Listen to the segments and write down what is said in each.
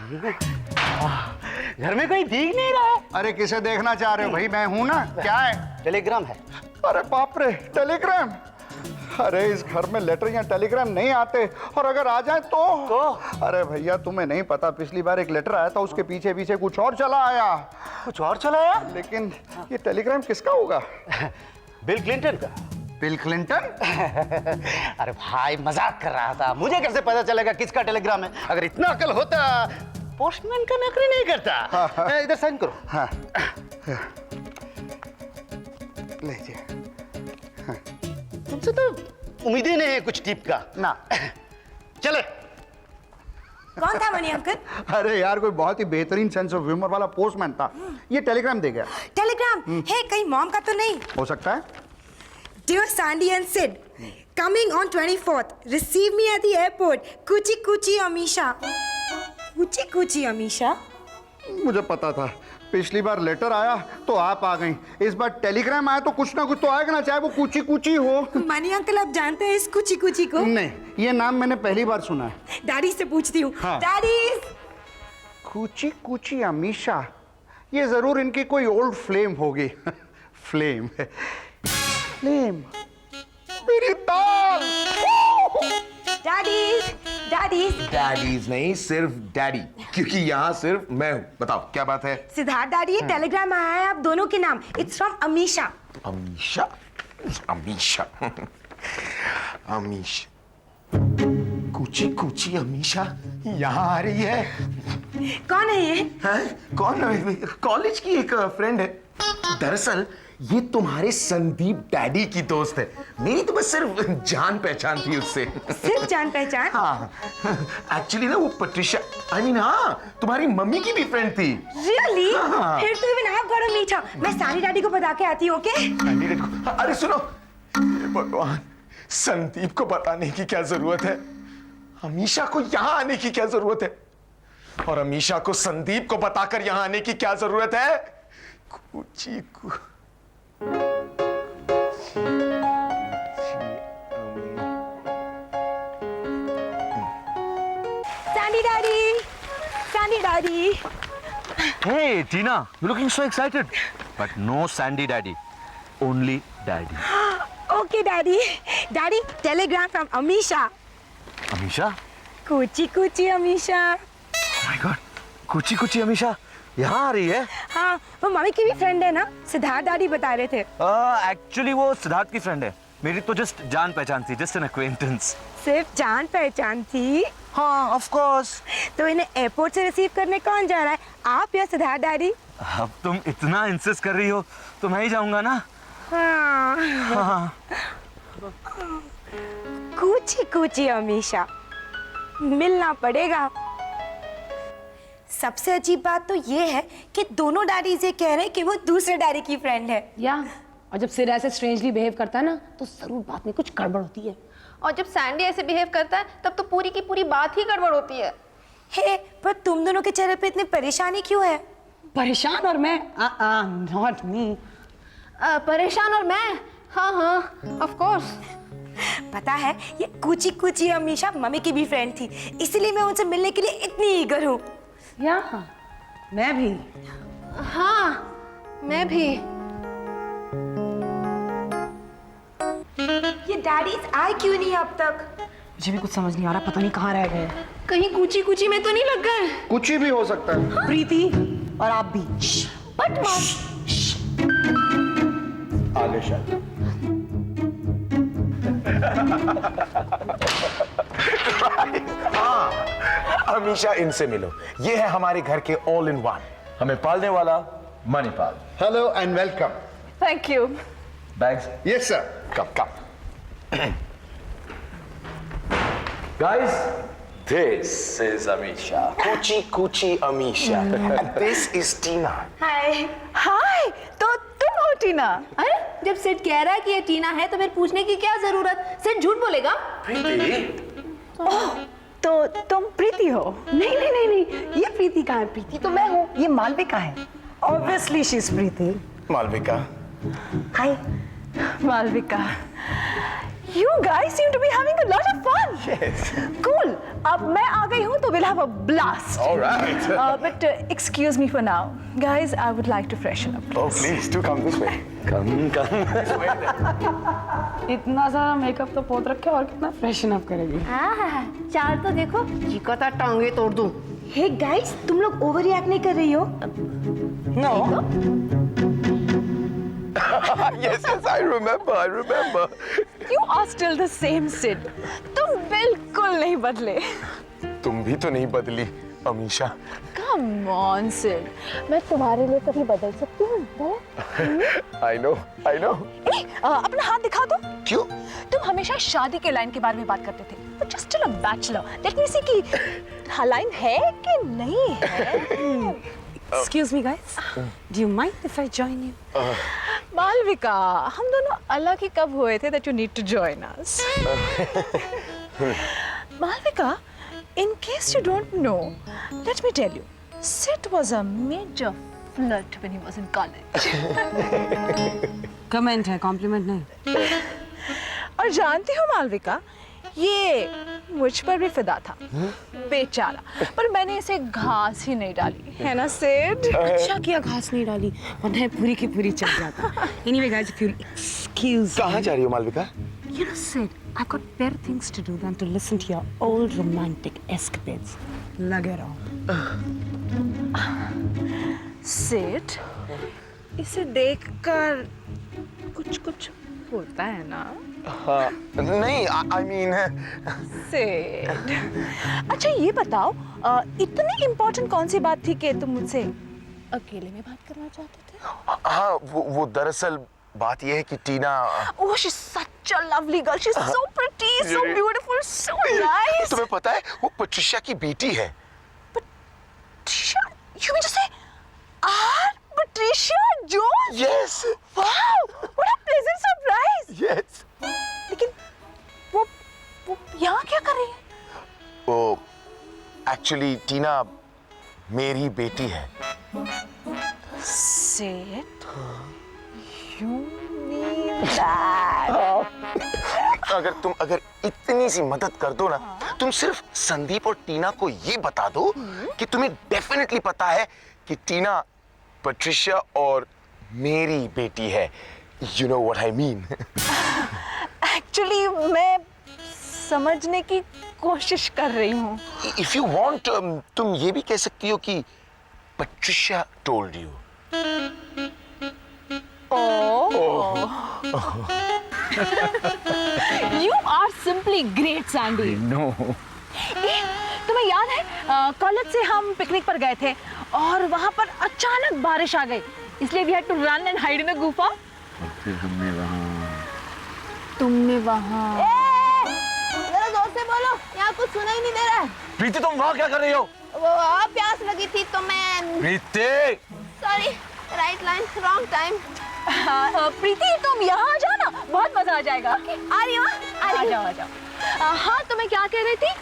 घर में कोई दिख नहीं रहा है। अरे किसे देखना चाह रहे हो भाई? मैं हूं ना। क्या है? टेलीग्राम है। अरे बाप रे, टेलीग्राम? अरे इस घर में लेटर या टेलीग्राम नहीं आते, और अगर आ जाए तो? अरे भैया तुम्हें नहीं पता, पिछली बार एक लेटर आया था, उसके पीछे पीछे कुछ और चला आया। कुछ और चला आया? लेकिन ये टेलीग्राम किसका होगा? बिल क्लिंटन का। Bill Clinton? अरे भाई मजाक कर रहा था, मुझे कैसे पता चलेगा किसका टेलीग्राम है? अगर इतना अकल होता पोस्टमैन का नौकरी नहीं करता। हाँ। इधर साइन करो। हाँ। लीजिए। तुमसे तो उम्मीद ही नहीं है कुछ टिप का ना। चले। कौन था मणि अंकल? अरे यार कोई बहुत ही बेहतरीन सेंस ऑफ ह्यूमर वाला पोस्टमैन था, ये टेलीग्राम दे गया। टेलीग्राम है? कहीं मॉम का तो नहीं? हो सकता है। Dear Sandy and Sid, coming on 24th, receive me at the airport. Kuchi kuchi Amisha. Kuchi kuchi Amisha? मुझे पता था, पिछली बार लेटर आया तो आप आ गई, इस बार टेलीग्राम आया तो कुछ ना कुछ तो आएगा ना, चाहे वो कुची कुची हो। मणि अंकल आप जानते हैं इस कुची कुची को? नहीं, ये नाम मैंने पहली बार सुना है। डैडी से पूछती हूँ। हाँ। डैडी! कुची कुची अमीशा, ये जरूर इनकी कोई ओल्ड फ्लेम होगी। फ्लेम फ्लेम, मेरी दाल। डैडी! डैडी! डैडीज नहीं, सिर्फ डैडी, क्योंकि यहाँ सिर्फ मैं हूँ। बताओ क्या बात है? सिद्धार्थ डैडी, ये टेलीग्राम आया है आप दोनों के नाम। It's from Amisha. अमीशा? अमीशा? अमीशा? कुची कुची अमीशा यहाँ आ रही है? कौन है ये? हैं? कौन? कॉलेज की एक फ्रेंड है। दरअसल ये तुम्हारे संदीप डैडी की दोस्त है। मेरी तो बस सिर्फ जान पहचान थी उससे। सिर्फ जान पहचान? हाँ, एक्चुअली ना वो पट्रिशा, आई मीन हाँ, तुम्हारी मम्मी की भी फ्रेंड थी। Really? हाँ। फिर तो इवन आप गॉट मीठा। मैं सानी डैडी को बता के आती हूँ, ओके? डैडी को, अरे सुनो, भगवान, संदीप को बताने की क्या जरूरत है? अमीशा को यहाँ आने की क्या जरूरत है? और अमीशा को संदीप को बताकर यहाँ आने की क्या जरूरत है? कुची कु Sandy daddy! Sandy daddy! Hey, Tina, you're looking so excited. But no Sandy daddy, only daddy. Okay, daddy. Daddy, telegram from Amisha. Amisha? Kuchi kuchi Amisha. Oh my God, कुची कुची अमीशा यहाँ आ रही है? हाँ, वो मम्मी की भी फ्रेंड है ना, Siddharth daddy बता रहे थे। एक्चुअली वो सिद्धार्थ की फ्रेंड है, मेरी तो जस्ट जान पहचान थी, जस्ट एन एक्वेंटेंस। सिर्फ जान पहचान थी? हाँ, ऑफ कोर्स। तो इन्हें एयरपोर्ट से रिसीव करने कौन जा रहा है, आप या सिद्धार्थ डैडी? अब तुम इतना इंसिस्ट कर रही हो तो मैं ही जाऊंगा ना। हाँ। कुची कुची अमीशा, मिलना पड़ेगा। सबसे अजीब बात तो ये है कि दोनों डैडीज ये कह रहे हैं कि वो दूसरे डैडी की फ्रेंड है। या और जब सिर ऐसे स्ट्रेंजली बिहेव करता है ना तो जरूर बात में कुछ गड़बड़ होती है। और जब सैंडी ऐसे बिहेव करता है तब तो पूरी की पूरी बात ही गड़बड़ होती है। हे, पर तुम दोनों के चेहरे पे इतनी परेशानी क्यों है? परेशान और मैं? Not me. परेशान और मैं? हाँ हाँ, ऑफ कोर्स। पता है ये कुची कुची अमीशा मम्मी की भी फ्रेंड थी, इसीलिए मैं उनसे मिलने के लिए इतनी ईगर हूँ। या मैं भी। हाँ, मैं भी। ये डैडीज आए क्यों नहीं अब तक? मुझे भी कुछ समझ नहीं आ रहा, पता नहीं कहाँ रह गए। कहीं कुची कुची में तो नहीं लग गए? कुछ भी हो सकता है। प्रीति और आप भी। बट आगे शायद। अमीशा, इनसे मिलो, ये है हमारे घर के ऑल इन वन, हमें पालने वाला Manipal. Hello and welcome. Thank you. Bags? Yes sir. Come come. Guys, this is Amisha. Kuchi Kuchi Amisha. And this is Tina. हाय। हाय, तो तुम हो टीना? अरे जब सेठ कह रहा है कि ये टीना है तो फिर पूछने की क्या जरूरत? सेठ झूठ बोलेगा? तो तुम प्रीति हो? नहीं नहीं नहीं नहीं, ये प्रीति कहाँ है? प्रीति तो मैं हूँ, ये मालविका है। Obviously she is Preeti. Malvika. Hi Malvika. You guys seem to be having a lot of fun. Yes. Cool. अब मैं आ गई हूँ तो we'll have have a blast. All right. But excuse me for now. Guys, I would like to freshen up. Oh, please do come this way. Come. इतना सारा makeup तो पोत रखे और कितना फ्रेशन अप करेगी। चार तो देखो जी को तो टांगे तोड़ दूं। हे गाइस, तुम लोग ओवर रिएक्ट नहीं कर रही हो? Yes, I remember. You are still the same, Sid. तुम बिल्कुल नहीं बदले। तुम भी तो नहीं बदली, अमीशा। Come on, Sid. मैं तुम्हारे लिए कभी बदल सकती हूँ? I know. अपना हाथ दिखा दो। क्यों? तुम हमेशा शादी के लाइन के बारे में बात करते थे। But you're still a bachelor. Let me see कि लाइन है कि नहीं है। Excuse me, guys. Do you mind if I join you? Malvika, हम दोनों अलग ही कब हुए थे that you need to join us? Malvika, in case you don't know, let me tell you, Sid was a major flirt when he was in college. Comment है, compliment नहीं। और जानती हो मालविका, ये मुझ पर भी फिदा था, बेचारा। पर मैंने इसे घास ही नहीं डाली, है ना सिड? अच्छा किया घास नहीं डाली, वरना ये पूरी की पूरी चल जाता। Anyway, guys, if you excuse कहाँ जा रही हो Malvika? You know, Sid, I've got better things to do than to listen to your old romantic escapades. लगे रहो। सिड, इसे देखकर कुछ होता है ना? नहीं, I mean. सिड, अच्छा ये बताओ, इतनी इम्पोर्टेंट कौन सी बात थी कि तुम मुझसे अकेले में बात करना चाहते थे? हाँ, वो दरअसल बात ये है कि टीना। Oh, she's such a lovely girl. She's so pretty, so beautiful, so nice. तुम्हें पता है, वो पट्रिशिया की बेटी है। Patricia, you mean to say, our Patricia Jones? Yes. Wow, what a pleasant surprise. Yes. लेकिन वो यहाँ क्या कर रही है? वो एक्चुअली टीना मेरी बेटी है। Sid, you mean that? अगर इतनी सी मदद कर दो ना, तुम सिर्फ संदीप और टीना को ये बता दो कि तुम्हें डेफिनेटली पता है कि टीना पट्रिशिया और मेरी बेटी है। You know what I mean? Actually, मैं समझने की कोशिश कर रही हूँ। If you want, तुम ये भी कह सकती हो कि Patricia told you. You are simply great, Sandy. No. तुम्हें याद है कॉलेज से हम पिकनिक पर गए थे और वहाँ पर अचानक बारिश आ गई, इसलिए we had to run and hide in a गुफा। फिर हमने तुमने वहाँ जरा जोर से बोलो, यहाँ कुछ सुना ही नहीं दे रहा है। प्रीति, तुम वहाँ क्या कर रही हो? वो प्यास लगी थी तो मैं। Preeti! Sorry, right line, wrong time. Preeti, तुम यहाँ आ जाओ ना, बहुत मजा आ जाएगा। आ रही हूँ, आ जाओ। हाँ, तुम्हें क्या कह रही थी?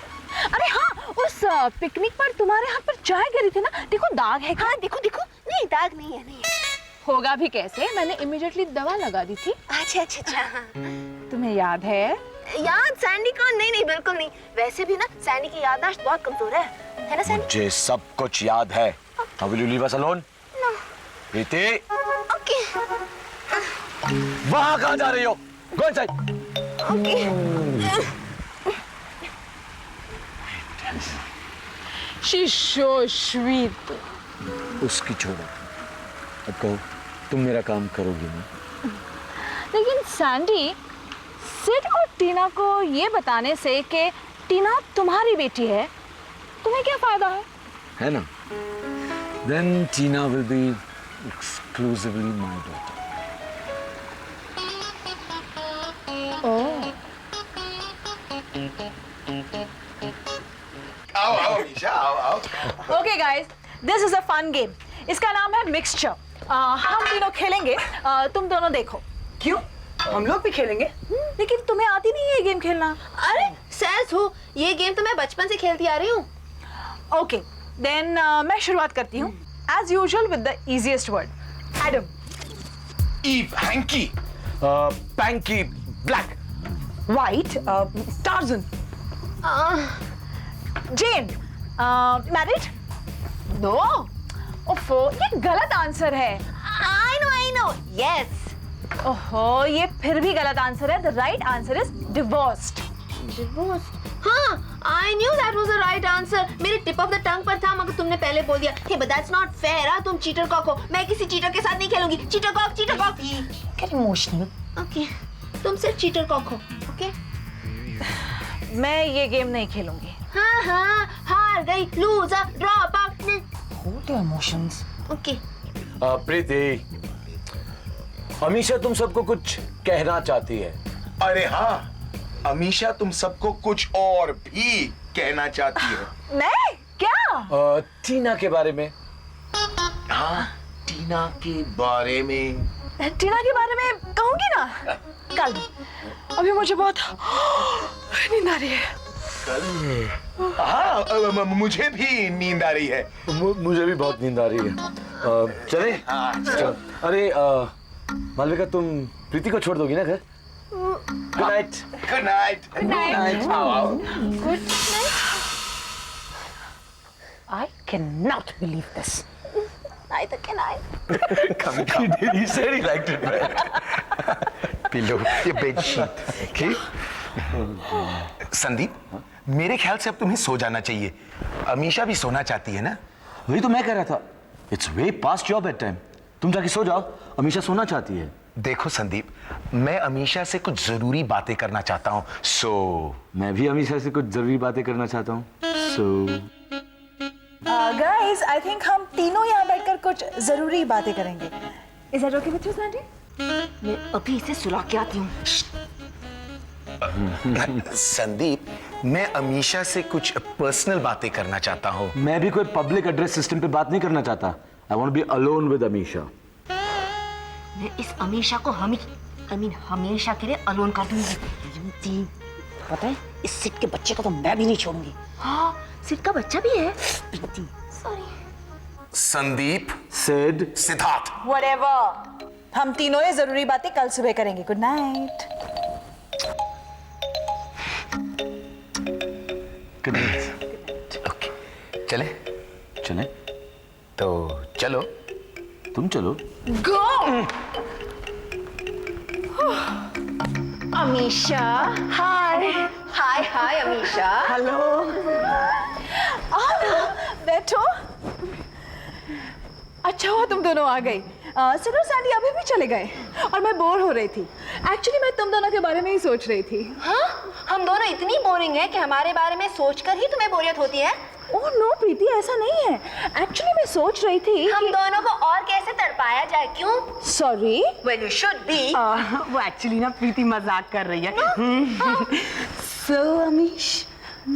अरे हाँ, उस पिकनिक पर तुम्हारे हाथ पर चाय गिरी थी ना, देखो दाग है। हाँ देखो, नहीं दाग नहीं है, नहीं है। होगा भी कैसे, मैंने इमीडिएटली दवा लगा दी थी। अच्छा। तुम्हें याद है? याद सैंडी को? नहीं बिल्कुल नहीं। वैसे भी ना सैंडी की याददाश्त बहुत कमजोर है ना सैंडी? मुझे सब कुछ याद है। How will you leave us alone? No. Preeti, okay. वहाँ कहाँ जा रही हो? Go inside. Okay. She's so sweet. उसकी छोड़ो। अब कहो, तुम मेरा काम करोगी ना? लेकिन सैंडी, सिड और टीना को ये बताने से कि टीना तुम्हारी बेटी है, तुम्हें क्या फायदा है? है ना? Then Tina will be exclusively my daughter. आओ मीशा, आओ। Okay guys, this is a fun game. इसका नाम है मिक्सचर। हम तीनों खेलेंगे, तुम दोनों देखो। क्यों? हम लोग भी खेलेंगे। लेकिन तुम्हें आती नहीं है ये गेम खेलना। अरे सैस हो, ये गेम तो मैं बचपन से खेलती आ रही हूँ। Okay, then मैं शुरुआत करती हूँ। As usual with the easiest word. Adam. Eve, hanky. Panky, black. White. Tarzan. Jane. Married? No. ओफो, ये गलत आंसर है। I know yes. ओहो, ये फिर भी गलत आंसर है। The right answer is divorced. हाँ, I knew that was the right answer. मेरे टिप ऑफ द टंग पर था, मगर तुमने पहले बोल दिया। Hey, but that's not fair. हाँ, तुम चीटर कॉक हो। मैं किसी चीटर के साथ नहीं खेलूंगी। Cheater cock, cheater cock. Get emotional. Okay, तुम सिर्फ चीटर कॉक हो। Okay? मैं ये गेम नहीं खेलूंगी। हाँ, हार गई, loser, drop out. Hold your emotions. Okay. प्रीति, अमीशा तुम सबको कुछ कहना चाहती है। अरे हाँ, अमीशा तुम सबको कुछ और भी कहना चाहती है। मैं? क्या? टीना के बारे में। हाँ, टीना के बारे में। टीना के बारे में कहूंगी ना कल। अभी मुझे बहुत नींद आ रही है। हाँ, मुझे भी नींद आ रही है। मुझे भी बहुत नींद आ रही है। चले? चल। अरे मालविका, तुम प्रीति को छोड़ दोगी ना घर? Good night. Good night. Good night. आओ। Good night. I cannot believe this. Neither can I. He said he liked it, man. Pillow, ये बेडशीट, okay? संदीप, मेरे ख्याल से अब तुम्हें सो जाना चाहिए। अमीशा भी सोना चाहती है ना? वही तो मैं कह रहा था। It's way past your bedtime. तुम जाके सो जाओ, अमीशा सोना चाहती है। देखो संदीप, मैं अमीशा से कुछ जरूरी बातें करना चाहता हूँ। मैं भी अमीशा से कुछ जरूरी बातें करना चाहता हूँ। गाइस, आई थिंक हम तीनों यहाँ बैठकर कुछ जरूरी बातें करेंगे। Is that okay with you Sandy? मैं अभी इसे सुला के आती हूँ। संदीप, मैं अमीशा से कुछ पर्सनल बातें करना चाहता हूँ। मैं भी कोई पब्लिक एड्रेस सिस्टम पे बात नहीं करना चाहता। I want to be alone with Amisha. मैं इस अमीशा को हमेशा के लिए अलोन कर दूंगी। पता है, इस सिट के बच्चे को तो मैं भी नहीं छोड़ूंगी। हाँ, सिट का बच्चा भी है। Preeti, sorry. Sandeep, said Siddharth. Whatever, हम तीनों ये जरूरी बातें कल सुबह करेंगे। Good night. Good night. Okay, चले? चले? तो चलो। तुम चलो। Go. Amisha, hi. Hi Amisha. Hello. बैठो। अच्छा हुआ तुम दोनों आ गई। सिड और सैंडी अभी भी चले गए और मैं बोर हो रही थी। एक्चुअली मैं तुम दोनों के बारे में ही सोच रही थी। हाँ, हम दोनों इतनी बोरिंग हैं कि हमारे बारे में सोचकर ही तुम्हें बोरियत होती है। ओह नो प्रीति, ऐसा नहीं है। एक्चुअली मैं सोच रही थी हम दोनों को और कैसे तड़पाया जाए, क्यों? Sorry. Well, you should be. वो एक्चुअली ना प्रीति मजाक कर रही है। सो अमीश,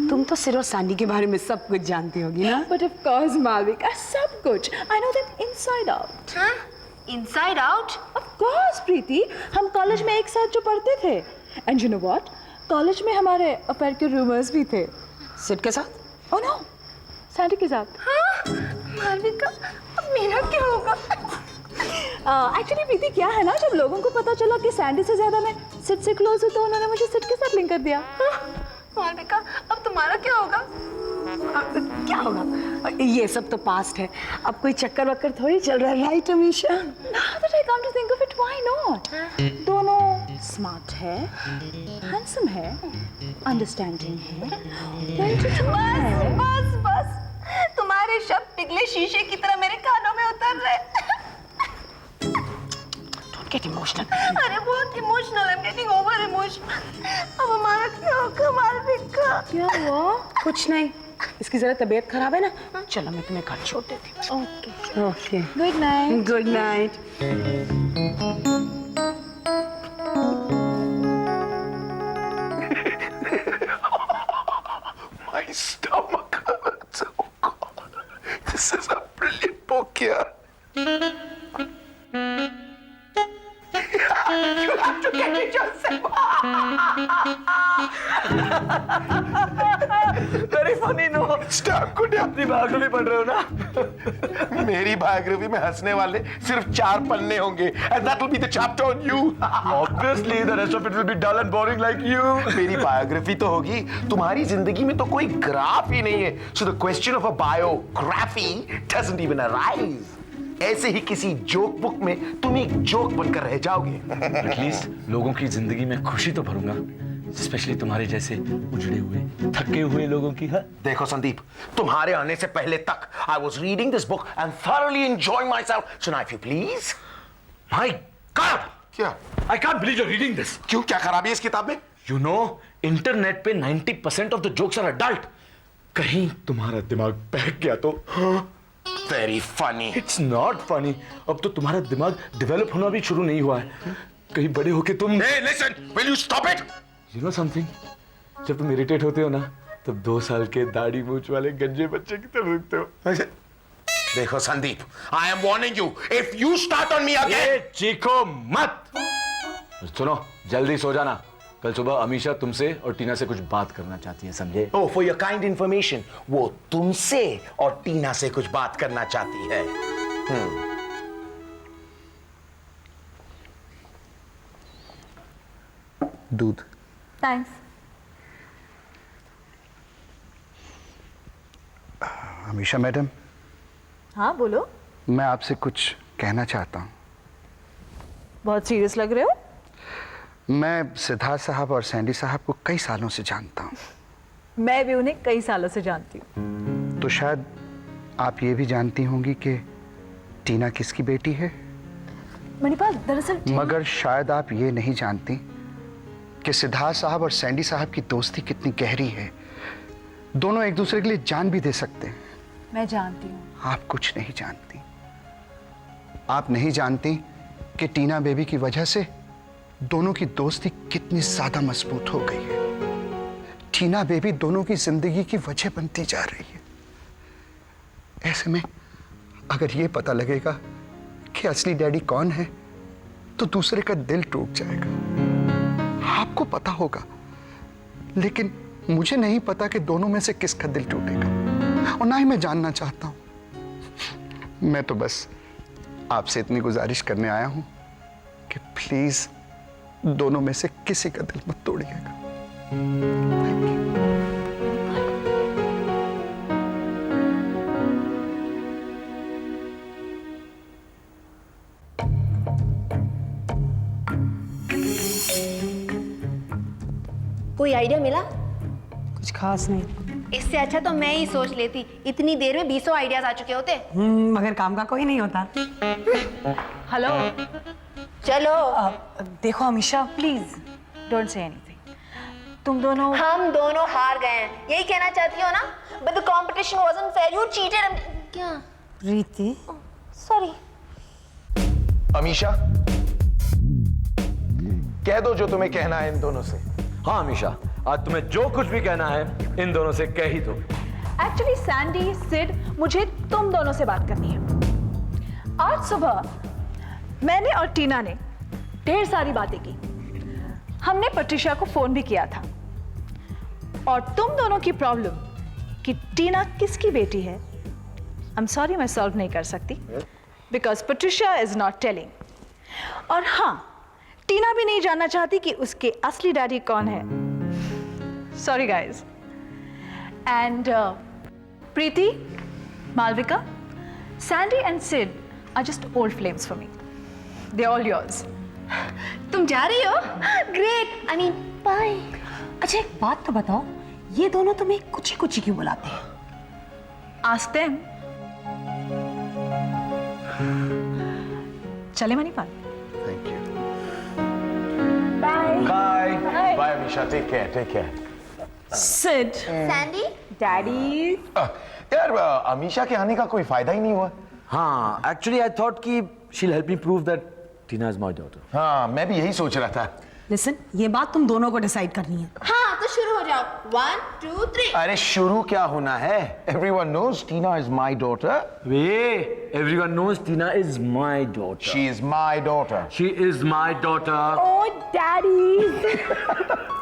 तुम तो सिर और सैंडी के बारे में सब कुछ जानती होगी ना? बट ऑफ कोर्स मालविका, सब कुछ। I know them inside out. हाँ? Inside out? ऑफ कोर्स प्रीति, हम कॉलेज में एक साथ जो पढ़ते थे। And you know what, college में हमारे अफेयर के रूमर्स भी थे। सिट के साथ? ओह नो, सैंडी के साथ। हाँ? मालविका, अब मेरा क्या होगा? एक्चुअली प्रीति क्या है ना, जब लोगों को पता चला कि सैंडी से ज्यादा मैं सिट से क्लोज हूँ तो उन्होंने मुझे सिट के साथ लिंक कर दिया। मालविका, अब तुम्हारा क्या होगा? क्या होगा? ये सब तो पास्ट है। अब कोई चक्कर वक्कर थोड़ी चल रहा है, right Amisha? Now that I come to think of it, why not? दोनों स्मार्ट है, हैंडसम है, अंडरस्टैंडिंग है, बस तुम्हारे शब्द पिघले शीशे की तरह मेरे कानों में उतर रहे। Don't get emotional. अरे बहुत emotional, I'm getting over emotional. अब हमारा क्या होगा मालविका? क्या हुआ? कुछ नहीं, इसकी जरा तबीयत खराब है ना। चलो मैं तुम्हें घर छोड़ देती हूँ। Okay, okay, good night. Good night. My stomach hurts. Oh God, this is a brilliant book, yeah. You have to get it yourself. Very funny no. Stop कुटिया। अपनी बायोग्राफी पढ़ रहे हो ना? मेरी बायोग्राफी में हंसने वाले सिर्फ 4 पन्ने होंगे and that will be the chapter on you. Obviously, the rest of it will be dull and boring like you. मेरी बायोग्राफी तो होगी, तुम्हारी जिंदगी में तो कोई ग्राफ ही नहीं है. So the question of a biography doesn't even arise. ऐसे ही किसी जोक बुक में तुम एक जोक बनकर रह जाओगे. एटलीस्ट लोगों की जिंदगी में खुशी तो भरूंगा, स्पेशली तुम्हारे जैसे उजड़े हुए थके हुए लोगों की. हाँ देखो संदीप, तुम्हारे आने से पहले तक I was reading this book and thoroughly enjoying myself. So now if you please. My God! क्या? I can't believe you're reading this. क्यों, क्या खराबी है इस किताब में? You know, इंटरनेट पे 90% of the jokes are adult. कहीं तुम्हारा दिमाग बहक गया तो? Very funny. It's not funny. अब तो तुम्हारा दिमाग डेवलप होना भी शुरू नहीं हुआ है. कहीं बड़े होके तुम. Hey, listen. Will you stop it? You know something? जब तुम इरिटेट होते हो ना, तब 2 साल के दाढ़ी मूंछ वाले गंजे बच्चे की तरह दिखते हो. देखो Sandeep, I am warning you. If you start on me again. ये चीखो मत. सुनो, जल्दी सो जाना. कल सुबह अमीशा तुमसे और टीना से कुछ बात करना चाहती है, समझे? Oh, for your kind information, वो तुमसे और टीना से कुछ बात करना चाहती है. दूध. थैंक्स. अमीशा मैडम, हाँ बोलो. मैं आपसे कुछ कहना चाहता हूँ. बहुत सीरियस लग रहे हो. मैं सिद्धार्थ साहब और सैंडी साहब को कई सालों से जानता हूँ. मैं भी उन्हें कई सालों से जानती हूँ. तो शायद आप ये भी जानती होंगी कि टीना किसकी बेटी है. मणिपाल, दरअसल मगर शायद आप ये नहीं जानती कि सिद्धार्थ साहब और सैंडी साहब की दोस्ती कितनी गहरी है. दोनों एक दूसरे के लिए जान भी दे सकते हैं. मैं जानती हूँ. आप कुछ नहीं जानती. आप नहीं जानती कि टीना बेबी की वजह से दोनों की दोस्ती कितनी ज्यादा मजबूत हो गई है. टीना बेबी दोनों की जिंदगी की वजह बनती जा रही है. ऐसे में अगर ये पता लगेगा कि असली डैडी कौन है तो दूसरे का दिल टूट जाएगा. आपको पता होगा, लेकिन मुझे नहीं पता कि दोनों में से किसका दिल टूटेगा, और ना ही मैं जानना चाहता हूं. मैं तो बस आपसे इतनी गुजारिश करने आया हूं कि प्लीज दोनों में से किसी का दिल मत तोड़िएगा. कोई आइडिया मिला? कुछ खास नहीं. इससे अच्छा तो मैं ही सोच लेती. इतनी देर में 20 आइडियाज आ चुके होते. मगर काम का कोई नहीं होता. हेलो. चलो. देखो Amisha, please don't say anything. तुम दोनों. हम दोनों हार गए हैं, यही कहना चाहती हो ना? But the competition wasn't fair. You cheated. क्या? प्रीति, सॉरी. अमीशा, कह दो जो तुम्हें कहना है इन दोनों से. हाँ अमीशा, आज तुम्हें जो कुछ भी कहना है इन दोनों से कह ही दो. एक्चुअली सैंडी, सिड, मुझे तुम दोनों से बात करनी है. आज सुबह मैंने और टीना ने ढेर सारी बातें की. हमने पट्रिशा को फोन भी किया था. और तुम दोनों की प्रॉब्लम कि टीना किसकी बेटी है, आई एम सॉरी, मैं सॉल्व नहीं कर सकती बिकॉज पट्रिशा इज नॉट टेलिंग. और हाँ, टीना भी नहीं जानना चाहती कि उसके असली डैडी कौन है. Sorry guys. And Preeti, Malvika, Sandy and Sid are just old flames for me. They are all yours. तुम जा रही हो? ग्रेट. I mean bye. अच्छा एक बात तो बताओ, ये दोनों तुम्हें कुची कुची क्यों बुलाते हैं? Ask them. चले Manipal. Thank you. Bye bye Amisha. Take care, take care. Sid, Sandy, daddy. यार अमीशा के आने का कोई फायदा ही नहीं हुआ. हाँ, एक्चुअली आई थॉट कि शील help me prove that Tina is my daughter. हाँ, मैं भी यही सोच रहा था. लिसन, ये बात तुम दोनों को डिसाइड करनी है. हाँ तो शुरू हो जाओ. 1 2 3. अरे शुरू क्या होना है? Everyone knows Tina is my daughter. Hey, everyone knows Tina is my daughter. She is my daughter. She is my daughter. Oh, daddy.